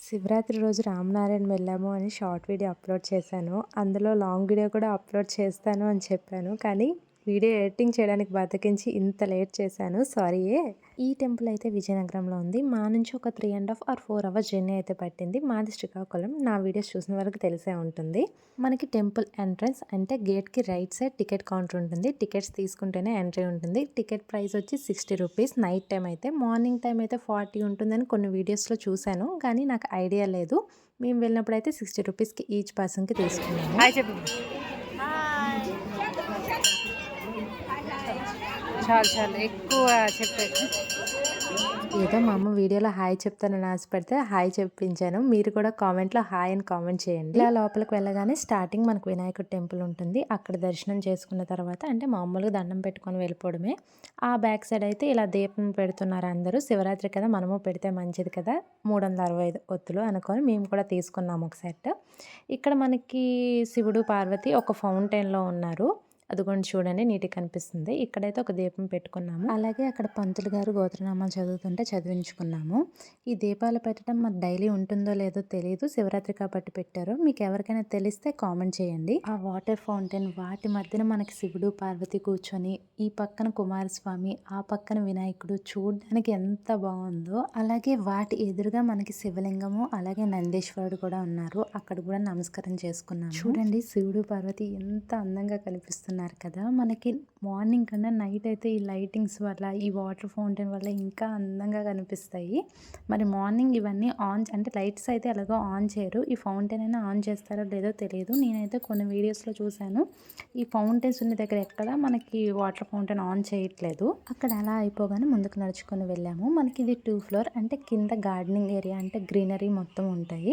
శివరాత్రి రోజు రామనారాయణ వెళ్ళాము అని షార్ట్ వీడియో అప్లోడ్ చేశాను. అందులో లాంగ్ వీడియో కూడా అప్లోడ్ చేస్తాను అని చెప్పాను. కానీ వీడియో ఎడిటింగ్ చేయడానికి బద్ధకించి ఇంత లేట్ చేశాను. సారీయే. ఈ టెంపుల్ అయితే విజయనగరంలో ఉంది. మా నుంచి ఒక 3½ ఆర్ 4 అవర్స్ జర్నీ అయితే పట్టింది. మాది శ్రీకాకుళం. నా వీడియోస్ చూసిన వరకు తెలిసే ఉంటుంది. మనకి టెంపుల్ ఎంట్రన్స్ అంటే గేట్కి రైట్ సైడ్ టికెట్ కౌంటర్ ఉంటుంది. టికెట్స్ తీసుకుంటేనే ఎంట్రీ ఉంటుంది. టికెట్ ప్రైస్ వచ్చి 60 రూపీస్. నైట్ టైం అయితే, మార్నింగ్ టైం అయితే 40 ఉంటుందని కొన్ని వీడియోస్లో చూశాను. కానీ నాకు ఐడియా లేదు. మేము వెళ్ళినప్పుడు అయితే 60 రూపీస్కి ఈచ్ పర్సన్కి తీసుకున్నాము. చాలా ఎక్కువ చెప్పేది. ఏదో మా అమ్మ వీడియోలో హాయ్ చెప్తానని ఆశపడితే హాయ్ చెప్పించాను. మీరు కూడా కామెంట్లో హాయ్ అని కామెంట్ చేయండి. ఇలా లోపలికి వెళ్ళగానే స్టార్టింగ్ మనకు వినాయకుడి టెంపుల్ ఉంటుంది. అక్కడ దర్శనం చేసుకున్న తర్వాత అంటే మామూలుగా దండం పెట్టుకొని వెళ్ళిపోవడమే. ఆ బ్యాక్ సైడ్ అయితే ఇలా దీపం పెడుతున్నారు అందరూ. శివరాత్రి కదా, మనము పెడితే మంచిది కదా, 365 ఒత్తులు అనుకొని మేము కూడా తీసుకున్నాము ఒక సెట్. ఇక్కడ మనకి శివుడు పార్వతి ఒక ఫౌంటైన్లో ఉన్నారు. అదిగోండి చూడండి, నీట్గా కనిపిస్తుంది. ఇక్కడైతే ఒక దీపం పెట్టుకున్నాము. అలాగే అక్కడ పంతులు గారు గోత్రనామాలు చదువుతుంటే చదివించుకున్నాము. ఈ దీపాలు పెట్టడం మరి డైలీ ఉంటుందో లేదో తెలియదు. శివరాత్రి కాబట్టి పెట్టారు. మీకు ఎవరికైనా తెలిస్తే కామెంట్ చేయండి. ఆ వాటర్ ఫౌంటైన్ వాటి మధ్యన మనకి శివుడు పార్వతి కూర్చొని, ఈ పక్కన కుమారస్వామి, ఆ పక్కన వినాయకుడు, చూడడానికి ఎంత బాగుందో. అలాగే వాటి ఎదురుగా మనకి శివలింగము, అలాగే నందీశ్వరుడు కూడా ఉన్నారు. అక్కడ కూడా నమస్కారం చేసుకున్నాము. చూడండి శివుడు పార్వతి ఎంత అందంగా కనిపిస్తున్నారు కదా. మనకి మార్నింగ్ కన్నా నైట్ అయితే ఈ లైటింగ్స్ వల్ల, ఈ వాటర్ ఫౌంటైన్ వల్ల ఇంకా అందంగా కనిపిస్తాయి. మరి మార్నింగ్ ఇవన్నీ ఆన్ అంటే లైట్స్ అయితే ఎలాగో ఆన్ చేయరు. ఈ ఫౌంటైన్ అయినా ఆన్ చేస్తారో లేదో తెలియదు. నేనైతే కొన్ని వీడియోస్లో చూశాను. ఈ ఫౌంటైన్స్ ఉన్న దగ్గర ఎక్కడ మనకి వాటర్ ఫౌంటైన్ ఆన్ చేయట్లేదు. అక్కడ అలా అయిపోగానే ముందుకు నడుచుకొని వెళ్ళాము. మనకి ఇది 2 ఫ్లోర్ అంటే కింద గార్డెనింగ్ ఏరియా అంటే గ్రీనరీ మొత్తం ఉంటాయి.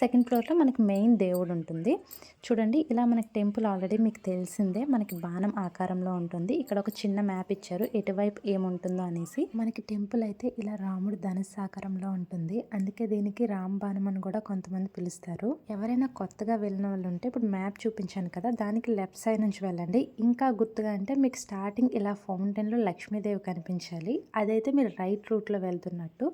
సెకండ్ ఫ్లోర్లో మనకి మెయిన్ దేవుడు ఉంటుంది. చూడండి ఇలా మనకి టెంపుల్ ఆల్రెడీ మీకు తెలిసిందే. మనకి బాణం ఆకారంలో ఉంటుంది. ఇక్కడ ఒక చిన్న మ్యాప్ ఇచ్చారు ఎటువైపు ఏముంటుందో అనేసి. మనకి టెంపుల్ అయితే ఇలా రాముడు ధనుస్సు ఆకారంలో ఉంటుంది. అందుకే దీనికి రామ్ బాణం అని కూడా కొంతమంది పిలుస్తారు. ఎవరైనా కొత్తగా వెళ్ళిన వాళ్ళు ఉంటే ఇప్పుడు మ్యాప్ చూపించాను కదా, దానికి లెఫ్ట్ సైడ్ నుంచి వెళ్ళండి. ఇంకా గుర్తుగా అంటే మీకు స్టార్టింగ్ ఇలా ఫౌంటైన్లో లక్ష్మీదేవి కనిపించాలి. అదైతే మీరు రైట్ రూట్లో వెళ్తున్నట్టు.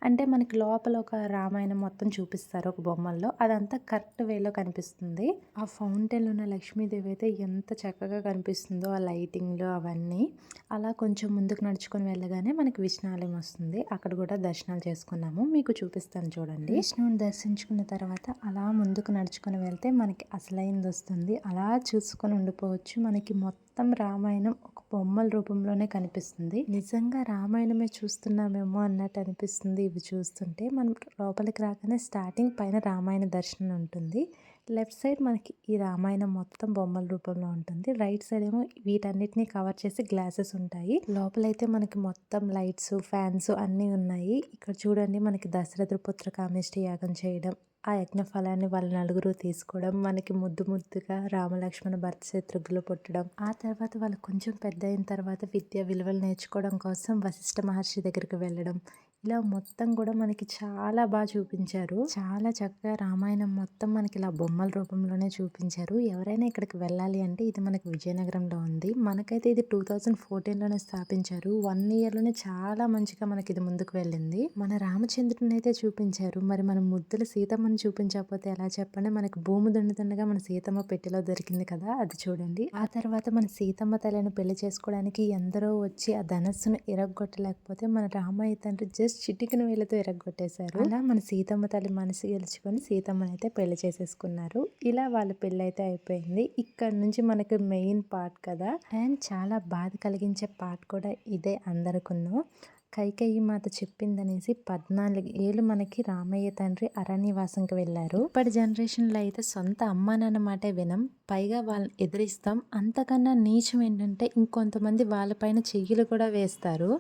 అంటే మనకి లోపల ఒక రామాయణం మొత్తం చూపిస్తారు ఒక బొమ్మల్లో. అదంతా కరెక్ట్ వేలో కనిపిస్తుంది. ఆ ఫౌంటైన్లో ఉన్న లక్ష్మీదేవి అయితే ఎంత చక్కగా కనిపిస్తుందో ఆ లైటింగ్లో అవన్నీ. అలా కొంచెం ముందుకు నడుచుకొని వెళ్ళగానే మనకి విష్ణాలయం వస్తుంది. అక్కడ కూడా దర్శనాలు చేసుకున్నాము. మీకు చూపిస్తాను చూడండి. విష్ణువుని దర్శించుకున్న తర్వాత అలా ముందుకు నడుచుకొని వెళ్తే మనకి అసలైంది వస్తుంది. అలా చూసుకొని ఉండిపోవచ్చు. మనకి మొత్తం రామాయణం ఒక బొమ్మల రూపంలోనే కనిపిస్తుంది. నిజంగా రామాయణమే చూస్తున్నామేమో అన్నట్టు అనిపిస్తుంది ఇవి చూస్తుంటే. మనం లోపలికి రాగానే స్టార్టింగ్ పైన రామాయణ దర్శనం ఉంటుంది. లెఫ్ట్ సైడ్ మనకి ఈ రామాయణం మొత్తం బొమ్మల రూపంలో ఉంటుంది. రైట్ సైడ్ ఏమో వీటన్నిటిని కవర్ చేసి గ్లాసెస్ ఉంటాయి. లోపలైతే మనకి మొత్తం లైట్స్, ఫ్యాన్స్ అన్నీ ఉన్నాయి. ఇక్కడ చూడండి మనకి దశరథ పుత్ర కామేష్టి యాగం చేయడం, ఆ యజ్ఞ ఫలాన్ని వాళ్ళ నలుగురు తీసుకోవడం, మనకి ముద్దు ముద్దుగా రామలక్ష్మణ భరత శత్రుఘ్నులు పుట్టడం, ఆ తర్వాత వాళ్ళు కొంచెం పెద్ద అయిన తర్వాత విద్య విలువలు నేర్చుకోవడం కోసం వశిష్ఠ మహర్షి దగ్గరికి వెళ్ళడం, ఇలా మొత్తం కూడా మనకి చాలా బాగా చూపించారు. చాలా చక్కగా రామాయణం మొత్తం మనకి ఇలా బొమ్మల రూపంలోనే చూపించారు. ఎవరైనా ఇక్కడికి వెళ్ళాలి అంటే ఇది మనకి విజయనగరంలో ఉంది. మనకైతే ఇది 2014లోనే స్థాపించారు. 1 ఇయర్లోనే చాలా మంచిగా మనకి ఇది ముందుకు వెళ్ళింది. మన రామచంద్రుని అయితే చూపించారు. మరి మన ముద్దుల సీతమ్మని చూపించకపోతే ఎలా చెప్పండి. మనకి భూమి దుండుతుండగా మన సీతమ్మ పెట్టెలో దొరికింది కదా, అది చూడండి. ఆ తర్వాత మన సీతమ్మ తల్లిని పెళ్లి చేసుకోవడానికి ఎందరో వచ్చి ఆ ధనస్సును ఇరగొట్టలేకపోతే మన రామయ్య తండ్రి జస్ట్ చిటికెన వేలతో ఎరగొట్టేశారు. అలా మన సీతమ్మ తల్లి మనసు గెలుచుకొని సీతమ్మని అయితే పెళ్లి చేసేసుకున్నారు. ఇలా వాళ్ళ పెళ్లి అయితే అయిపోయింది. ఇక్కడ నుంచి మనకి మెయిన్ పార్ట్ కదా, అండ్ చాలా బాధ కలిగించే పార్ట్ కూడా ఇదే అందరికును. కైకేయి మాత చెప్పిందనేసి 14 ఏళ్ళు మనకి రామయ్య తండ్రి అరణ్యవాసంకి వెళ్ళారు. ఇప్పటి జనరేషన్లో అయితే సొంత అమ్మా నాన్న మాటే వినం, పైగా వాళ్ళని ఎదిరిస్తాం. అంతకన్నా నీచం ఏంటంటే ఇంకొంతమంది వాళ్ళపైన చెయ్యిలు కూడా వేస్తారు.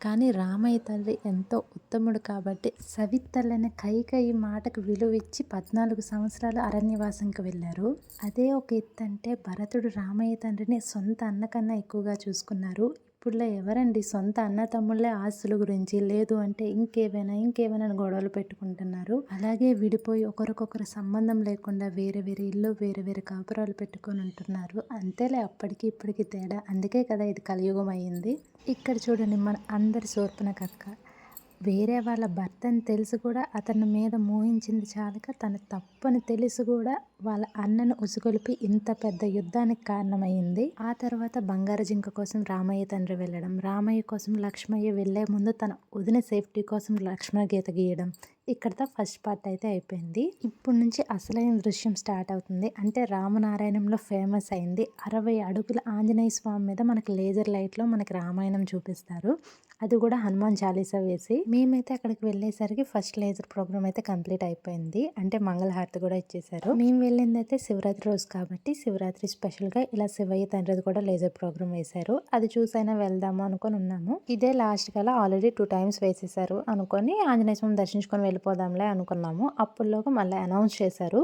కానీ రామయ్య తండ్రి ఎంతో ఉత్తముడు కాబట్టి సవితల్లైన కైకేయి మాటకు విలువ ఇచ్చి 14 సంవత్సరాలు అరణ్యవాసంకి వెళ్ళారు. అదే ఒక ఎత్తు అంటే భరతుడు రామయ్య తండ్రిని సొంత అన్న కన్నా ఎక్కువగా చూసుకున్నారు. ఇప్పుడులో ఎవరండి సొంత అన్న తమ్ముళ్ళే ఆస్తుల గురించి, లేదు అంటే ఇంకేమైనా గొడవలు పెట్టుకుంటున్నారు. అలాగే విడిపోయి ఒకరికొకరు సంబంధం లేకుండా వేరే వేరే ఇల్లు, వేరే వేరే కాపురాలు పెట్టుకొని ఉంటున్నారు. అంతేలే అప్పటికి ఇప్పటికి తేడా. అందుకే కదా ఇది కలియుగం అయ్యింది. ఇక్కడ చూడండి మన అందరి శూర్పణఖ. వేరే వాళ్ళ భర్తని తెలిసి కూడా అతని మీద మోహించింది చాలక తన తప్పని తెలిసి కూడా వాళ్ళ అన్నను ఉసుగొలిపి ఇంత పెద్ద యుద్ధానికి కారణమైంది. ఆ తర్వాత బంగారు జింక కోసం రామయ్య తండ్రి వెళ్ళడం, రామయ్య కోసం లక్ష్మయ్య వెళ్లే ముందు తన వదిన సేఫ్టీ కోసం లక్ష్మణ గీత గీయడం. ఇక్కడతో ఫస్ట్ పార్ట్ అయితే అయిపోయింది. ఇప్పుడు నుంచి అసలైన దృశ్యం స్టార్ట్ అవుతుంది. అంటే రామనారాయణంలో ఫేమస్ అయింది 60 అడుగుల ఆంజనేయ స్వామి మీద మనకి లేజర్ లైట్లో మనకి రామాయణం చూపిస్తారు. అది కూడా హనుమాన్ చాలీసా వేసి. మేమైతే అక్కడికి వెళ్ళేసరికి ఫస్ట్ లేజర్ ప్రోగ్రామ్ అయితే కంప్లీట్ అయిపోయింది. అంటే మంగళహారతి కూడా ఇచ్చేసారు. మేము వెళ్ళింది అయితే శివరాత్రి రోజు కాబట్టి శివరాత్రి స్పెషల్గా ఇలా శివయ్య తండ్రిది కూడా లేజర్ ప్రోగ్రామ్ వేశారు. అది చూసైనా వెళ్దాము అనుకొని ఉన్నాము. ఇదే లాస్ట్ కల్లా ఆల్రెడీ 2 టైమ్స్ వేసేసారు అనుకొని ఆంజనేయ స్వామి దర్శించుకొని వెళ్ళిపోదాంలే అనుకున్నాము. అప్పుడులోగా మళ్ళీ అనౌన్స్ చేశారు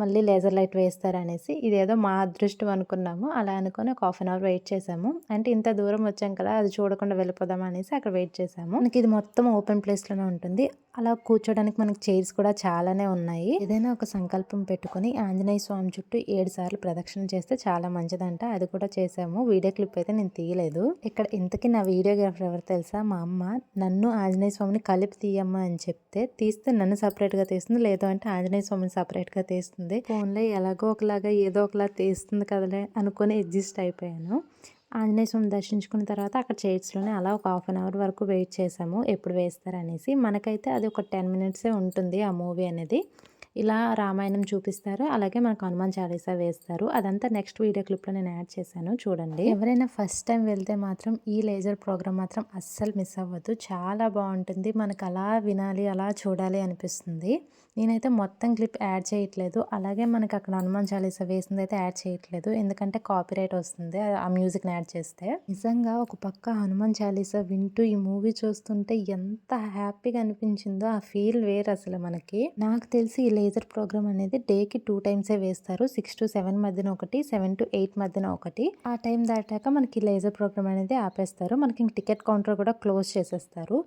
మళ్ళీ లేజర్ లైట్ వేస్తారనేసి. ఇదేదో మా అదృష్టం అనుకున్నాము. అలా అనుకొని ఒక హాఫ్ అన్ అవర్ వెయిట్ చేసాము. అంటే ఇంత దూరం వచ్చాం కదా, అది చూడకుండా వెళ్ళిపోదాం అనేసి అక్కడ వెయిట్ చేసాము. మనకి ఇది మొత్తం ఓపెన్ ప్లేస్లోనే ఉంటుంది. అలా కూర్చోడానికి మనకి చైర్స్ కూడా చాలానే ఉన్నాయి. ఏదైనా ఒక సంకల్పం పెట్టుకుని ఆంజనేయ స్వామి చుట్టూ 7 సార్లు ప్రదక్షిణ చేస్తే చాలా మంచిదంట. అది కూడా చేసాము. వీడియో క్లిప్ అయితే నేను తీయలేదు. ఇక్కడ ఇంతకీ నా వీడియోగ్రాఫర్ ఎవరు తెలుసా? మా అమ్మ. నన్ను ఆంజనేయ స్వామిని కలిపి తీయమ్మా అని చెప్తే తీస్తే నన్ను సపరేట్గా తీస్తుంది, లేదు అంటే ఆంజనేయ స్వామిని సపరేట్గా తీస్తుంది. ఫోన్లో ఎలాగో ఒకలాగా ఏదో ఒకలా తీస్తుంది కదలే అనుకుని అడ్జస్ట్ అయిపోయాను. ఆంజనేయ స్వామి దర్శించుకున్న తర్వాత అక్కడ చైర్స్లోనే అలా ఒక హాఫ్ అన్ అవర్ వరకు వెయిట్ చేసాము ఎప్పుడు వేస్తారనేసి. మనకైతే అది ఒక 10 మినిట్సే ఉంటుంది ఆ మూవీ అనేది. ఇలా రామాయణం చూపిస్తారు, అలాగే మనకు హనుమాన్ చాలీసా వేస్తారు. అదంతా నెక్స్ట్ వీడియో క్లిప్లో నేను యాడ్ చేశాను, చూడండి. ఎవరైనా ఫస్ట్ టైం వెళ్తే మాత్రం ఈ లేజర్ ప్రోగ్రామ్ మాత్రం అస్సలు మిస్ అవ్వద్దు. చాలా బాగుంటుంది. మనకు అలా వినాలి, అలా చూడాలి అనిపిస్తుంది. నేనైతే మొత్తం క్లిప్ యాడ్ చేయట్లేదు, అలాగే మనకి అక్కడ హనుమాన్ చాలీసా వేసింది అయితే యాడ్ చేయట్లేదు, ఎందుకంటే కాపీరైట్ వస్తుంది ఆ మ్యూజిక్ని యాడ్ చేస్తే. నిజంగా ఒక పక్క హనుమాన్ చాలీసా వింటూ ఈ మూవీ చూస్తుంటే ఎంత హ్యాపీగా అనిపించిందో. ఆ ఫీల్ వేరు అసలు మనకి. నాకు తెలిసి ఈ లేజర్ ప్రోగ్రామ్ అనేది డేకి 2 టైమ్సే వేస్తారు. 6 to 7 మధ్యన ఒకటి, 7 to 8 మధ్యన ఒకటి. ఆ టైం దాటాక మనకి లేజర్ ప్రోగ్రామ్ అనేది ఆపేస్తారు. మనకి ఇంక టికెట్ కౌంటర్ కూడా క్లోజ్ చేసేస్తారు.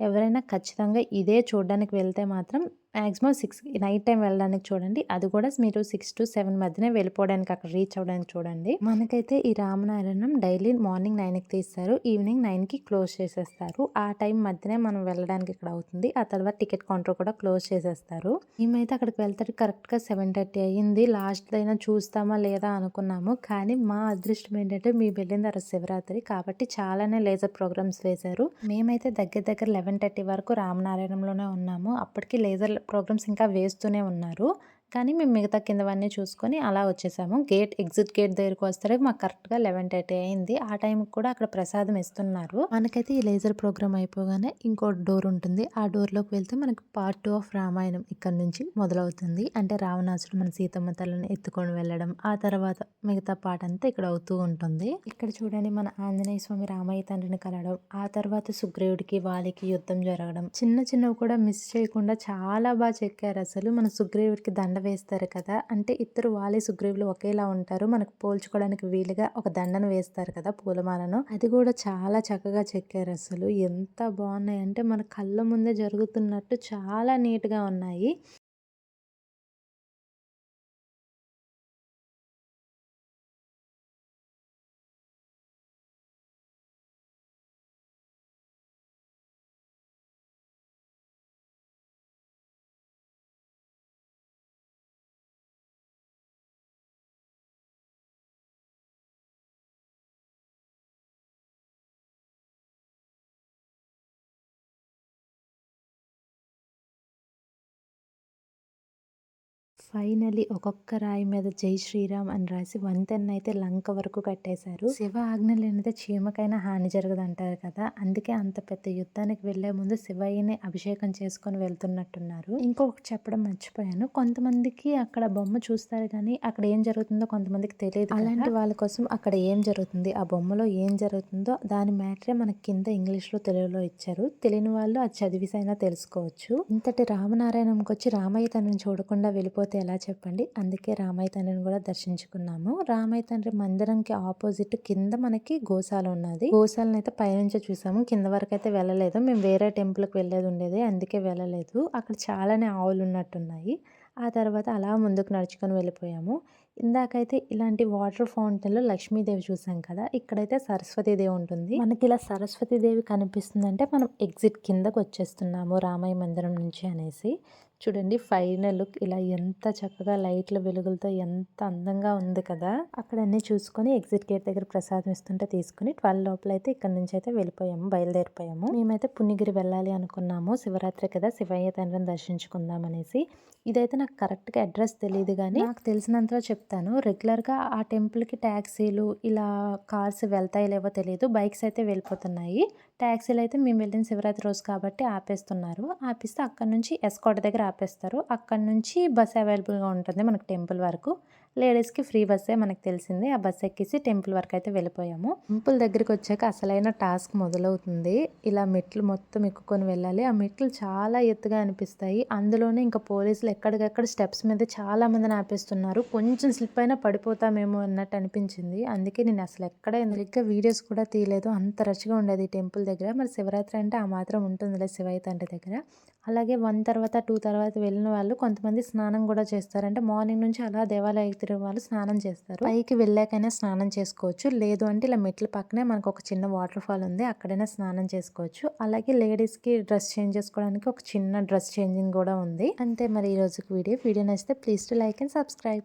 ఎవరైనా ఖచ్చితంగా ఇదే చూడడానికి వెళ్తే మాత్రం మ్యాక్సిమం 6 నైట్ టైం వెళ్ళడానికి చూడండి. అది కూడా మీరు 6 to 7 మధ్యనే వెళ్ళిపోవడానికి అక్కడ రీచ్ అవ్వడానికి చూడండి. మనకైతే ఈ రామనారాయణం డైలీ మార్నింగ్ 9కి తీస్తారు, ఈవినింగ్ 9కి క్లోజ్ చేసేస్తారు. ఆ టైం మధ్యనే మనం వెళ్ళడానికి ఇక్కడ అవుతుంది. ఆ తర్వాత టికెట్ కౌంటర్ కూడా క్లోజ్ చేసేస్తారు. మేమైతే అక్కడికి వెళ్తే కరెక్ట్గా 7:30 అయ్యింది. లాస్ట్ అయినా చూస్తామా లేదా అనుకున్నాము, కానీ మా అదృష్టం ఏంటంటే మేము వెళ్ళింది ఆ శివరాత్రి కాబట్టి చాలానే లేజర్ ప్రోగ్రామ్స్ వేశారు. మేమైతే దగ్గర 11:30 వరకు రామనారాయణంలోనే ఉన్నాము. అప్పటికి లేజర్ ప్రోగ్రామ్స్ ఇంకా వేస్తూనే ఉన్నారు, కానీ మేము మిగతా కిందవన్నీ చూసుకొని అలా వచ్చేసాము. ఎగ్జిట్ గేట్ దగ్గరికి వస్తే మాకు కరెక్ట్గా 11:30 అయింది. ఆ టైంకి కూడా అక్కడ ప్రసాదం ఇస్తున్నారు. మనకైతే ఈ లేజర్ ప్రోగ్రామ్ అయిపోగానే ఇంకో డోర్ ఉంటుంది. ఆ డోర్లోకి వెళ్తే మనకి పార్ట్ 2 ఆఫ్ రామాయణం ఇక్కడ నుంచి మొదలవుతుంది. అంటే రావణాసుడు మన సీతమ్మ తల్లిని ఎత్తుకొని వెళ్ళడం, ఆ తర్వాత మిగతా పార్ట్ అంతా ఇక్కడ అవుతూ ఉంటుంది. ఇక్కడ చూడండి, మన ఆంజనేయ స్వామి రామయ్య తండ్రిని కలవడం, ఆ తర్వాత సుగ్రీవుడికి వాలికి యుద్ధం జరగడం, చిన్నవి కూడా మిస్ చేయకుండా చాలా బాగా చెక్కారు అసలు. మన సుగ్రీవుడికి దండ వేస్తారు కదా, అంటే ఇద్దరు వాలి సుగ్రీవులు ఒకేలా ఉంటారు, మనకు పోల్చుకోవడానికి వీలుగా ఒక దండను వేస్తారు కదా పూలమాలను, అది కూడా చాలా చక్కగా చెక్కారు అసలు. ఎంత బాగున్నాయి అంటే మన కళ్ళ ముందే జరుగుతున్నట్టు చాలా నీట్గా ఉన్నాయి. ఫైనలీ ఒక్కొక్క రాయి మీద జై శ్రీరామ్ అని రాసి వంతెనైతే లంక వరకు కట్టేశారు. శివ ఆజ్ఞ లేనిదే చీమకైనా హాని జరగదు అంటారు కదా, అందుకే అంత పెద్ద యుద్ధానికి వెళ్లే ముందు శివయ్యని అభిషేకం చేసుకొని వెళ్తున్నట్టున్నారు. ఇంకొకటి చెప్పడం మర్చిపోయాను, కొంతమందికి అక్కడ బొమ్మ చూస్తారు కానీ అక్కడ ఏం జరుగుతుందో కొంతమందికి తెలియదు. అలాంటి వాళ్ళ కోసం అక్కడ ఏం జరుగుతుంది, ఆ బొమ్మలో ఏం జరుగుతుందో దాని మ్యాటరే మనకి కింద ఇంగ్లీష్లో తెలుగులో ఇచ్చారు. తెలియని వాళ్ళు అది చదివిసైనా తెలుసుకోవచ్చు. ఇంతటి రామనారాయణంకి వచ్చి రామయ్య తండ్రిని చూడకుండా వెళ్ళిపోతే ఎలా చెప్పండి. అందుకే రామయ్య తండ్రిని కూడా దర్శించుకున్నాము. రామయ్య తండ్రి మందిరంకి ఆపోజిట్ కింద మనకి గోశాల ఉన్నది. గోశాలను అయితే పైనుంచే చూసాము, కింద వరకు అయితే వెళ్ళలేదు. మేము వేరే టెంపుల్కి వెళ్ళేది ఉండేది, అందుకే వెళ్ళలేదు. అక్కడ చాలానే ఆవులు ఉన్నట్టున్నాయి. ఆ తర్వాత అలా ముందుకు నడుచుకొని వెళ్ళిపోయాము. ఇందాకైతే ఇలాంటి వాటర్ ఫౌంటైన్‌లో లక్ష్మీదేవి చూసాం కదా! ఇక్కడైతే సరస్వతీదేవి ఉంటుంది. మనకిలా సరస్వతీదేవి కనిపిస్తుందంటే మనం ఎగ్జిట్ కిందకొచ్చేస్తున్నాము రామయ్య మందిరం నుంచి అనేసి. చూడండి ఫైనల్ లుక్ ఇలా ఎంత చక్కగా లైట్‌ల వెలుగులతో ఎంత అందంగా ఉంది కదా! అక్కడ అన్నీ చూసుకొని ఎగ్జిట్ గేట్ దగ్గర ప్రసాదం ఇస్తుంటే తీసుకొని 12 లోపలైతే ఇక్కడి నుంచైతే వెళ్ళిపోయాము. బయలుదేరిపోయాము. మేమైతే పుణ్యగిరి వెళ్ళాలి అనుకున్నాము. శివరాత్రి కదా! శివయ్య తండ్రిని దర్శించుకుందాం అనేసి. ఇదైతే నాకు కరెక్ట్‌గా అడ్రస్ తెలీదు గానీ, నాకు తెలిసినంతలో చెప్తాను. రెగ్యులర్‌గా ఆ టెంపుల్‌కి టాక్సీలు ఇలా కార్స్ వెళ్తాయో లేవో తెలీదు. బైక్స్ అయితే వెళ్ళిపోతున్నాయి. టాక్సీలయితే మేము వెళ్ళిన శివరాత్రి రోజు కాబట్టి ఆపేస్తున్నారు. ఆపిస్తే అక్కడి నుంచి ఎస్కార్ట్ దగ్గర ఆపేస్తారు. అక్కడి నుంచి బస్ అవైలబుల్‌గా ఉంటుంది మనకు టెంపుల్ వరకు. లేడీస్‌కి ఫ్రీ బస్సే మనకు తెలిసింది. ఆ బస్ ఎక్కేసి టెంపుల్ వరకైతే వెళ్ళిపోయాము. టెంపుల్ దగ్గరికొచ్చాక అసలైన టాస్క్ మొదలవుతుంది. ఇలా మెట్లు మొత్తం ఎక్కుకొని వెళ్ళాలి. ఆ మెట్లు చాలా ఎత్తుగా అనిపిస్తాయి. అందులోనే ఇంకా పోలీసులు ఎక్కడికక్కడ స్టెప్స్ మీద చాలా మందిని ఆపేస్తున్నారు. కొంచెం స్లిప్ అయినా పడిపోతామేమో అన్నట్టు అనిపించింది. అందుకే నేను అసలు ఎక్కడ సరిగ్గా వీడియోస్ కూడా తీయలేదు. అంత రష్‌గా ఉండేది ఈ టెంపుల్ దగ్గర. మరి శివరాత్రి అంటే ఆ మాత్రం ఉంటుందిలే శివయ్య తండ్రి దగ్గర. అలాగే 1 తర్వాత 2 తర్వాత వెళ్ళిన వాళ్ళు కొంతమంది స్నానం కూడా చేస్తారు. అంటే మార్నింగ్ నుంచి అలా దేవాలయానికి తిరిగే వాళ్ళు స్నానం చేస్తారు. పైకి వెళ్ళాకైనా స్నానం చేసుకోవచ్చు. లేదు అంటే ఇలా మెట్ల పక్కనే మనకు ఒక చిన్న వాటర్ ఫాల్ ఉంది. అక్కడైనా స్నానం చేసుకోవచ్చు. అలాగే లేడీస్‌కి డ్రెస్ చేంజ్ చేసుకోవడానికి ఒక చిన్న డ్రెస్ చేంజింగ్ కూడా ఉంది. అంతే మరి ఈ రోజుకి వీడియో. వీడియో నచ్చితే please to like and subscribe.